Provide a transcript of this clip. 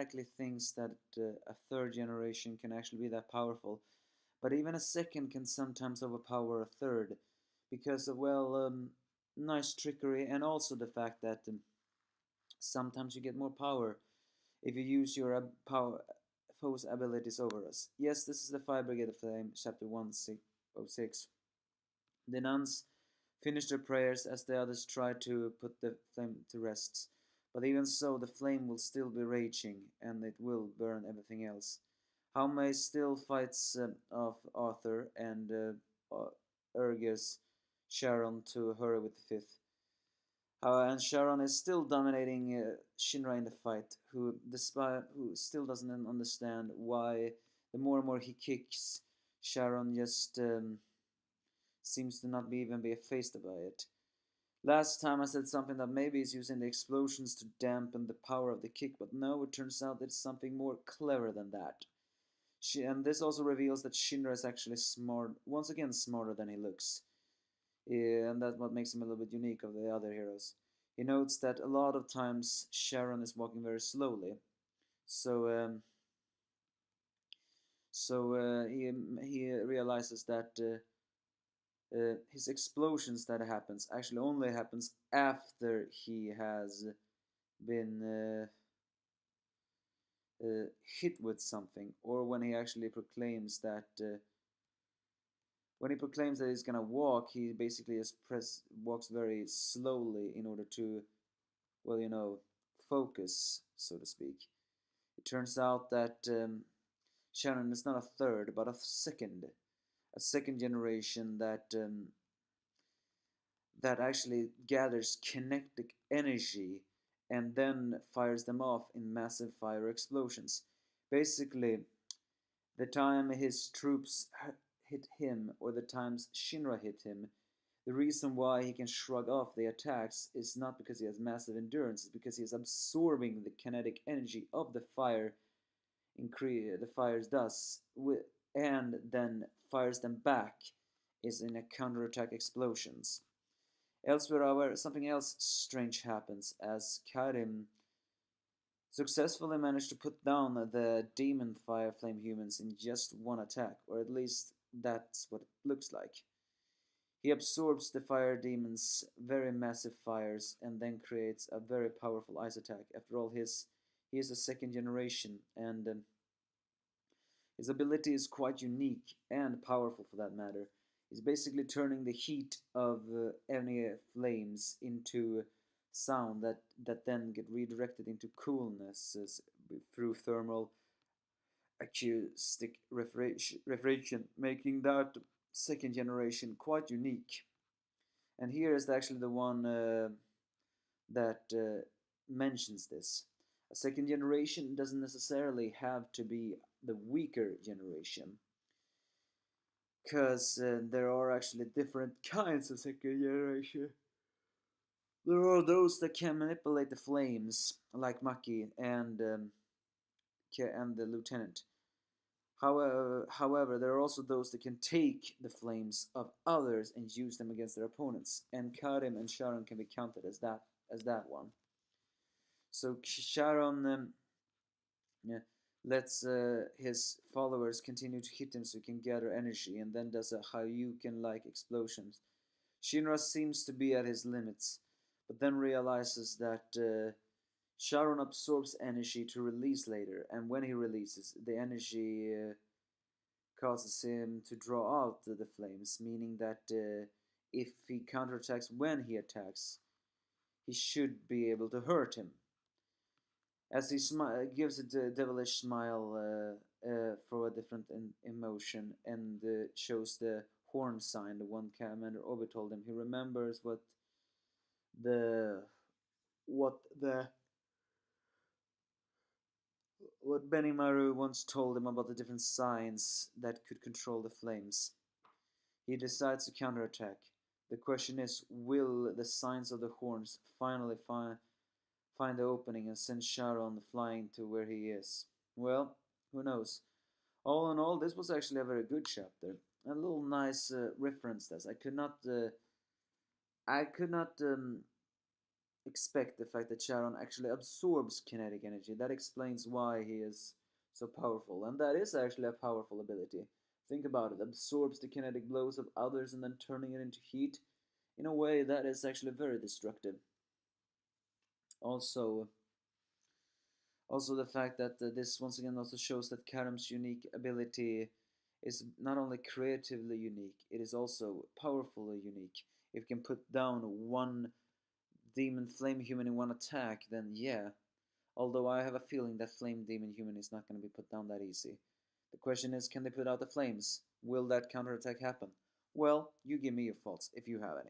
automatically thinks that a third generation can actually be that powerful, but even a second can sometimes overpower a third because of, well, nice trickery, and also the fact that sometimes you get more power if you use your power foe's abilities over us. Yes, this is the Fire Brigade of Flame, chapter 106. The nuns finish their prayers as the others try to put the flame to rest. But even so, the flame will still be raging, and it will burn everything else. Jaume still fights off Arthur and urges Sharon to hurry with the fifth. And Sharon is still dominating Shinra in the fight, who still doesn't understand why the more and more he kicks, Sharon just seems to not even be phased by it. Last time I said something that maybe is using the explosions to dampen the power of the kick, but no, it turns out it's something more clever than that. And this also reveals that Shinra is actually smart, once again smarter than he looks. And that's what makes him a little bit unique of the other heroes. He notes that a lot of times Sharon is walking very slowly, so he realizes that his explosions that happens actually only happens after he has been hit with something, or when he actually proclaims that when he proclaims that he's gonna walk, he basically just walks very slowly in order to, well, focus, so to speak. It turns out that Sharon is not a third, but a second generation that actually gathers kinetic energy and then fires them off in massive fire explosions. Basically, the time his troops hit him, or the times Shinra hit him, the reason why he can shrug off the attacks is not because he has massive endurance, it's because he is absorbing the kinetic energy of the fire, the fire's dust, and then fires them back is in a counterattack explosions. Elsewhere, however, something else strange happens as Karim successfully managed to put down the demon fire flame humans in just one attack, or at least that's what it looks like. He absorbs the fire demon's very massive fires and then creates a very powerful ice attack. After all, he is a second generation, and his ability is quite unique and powerful for that matter. He's basically turning the heat of any flames into sound that then get redirected into coolness through thermal acoustic refrigeration, making that second generation quite unique. And here is actually the one that mentions this. A second generation doesn't necessarily have to be the weaker generation, because there are actually different kinds of second generation. There are those that can manipulate the flames, like Maki and the lieutenant. However, there are also those that can take the flames of others and use them against their opponents, and Karim and Sharon can be counted as that one. So Sharon yeah, lets his followers continue to hit him so he can gather energy, and then does a Hayuken-like explosions. Shinra seems to be at his limits, but then realizes that Sharon absorbs energy to release later, and when he releases, the energy causes him to draw out the flames, meaning that if he counterattacks when he attacks, he should be able to hurt him. As he gives a devilish smile for a different emotion, and shows the horn sign, the one Commander Obi told him. He remembers the what the what Benimaru once told him about the different signs that could control the flames. He decides to counterattack. The question is, will the signs of the horns finally find the opening and send Sharon flying to where he is? Well, who knows? All in all, this was actually a very good chapter. A little nice reference. That I could not expect the fact that Charon actually absorbs kinetic energy. That explains why he is so powerful, and that is actually a powerful ability. Think about it, absorbs the kinetic blows of others and then turning it into heat. In a way, that is actually very destructive. Also, also the fact that this once again also shows that Karam's unique ability is not only creatively unique, it is also powerfully unique. If you can put down one demon flame human in one attack, then yeah. Although I have a feeling that flame demon human is not going to be put down that easy. The question is, can they put out the flames? Will that counterattack happen? Well, you give me your thoughts if you have any.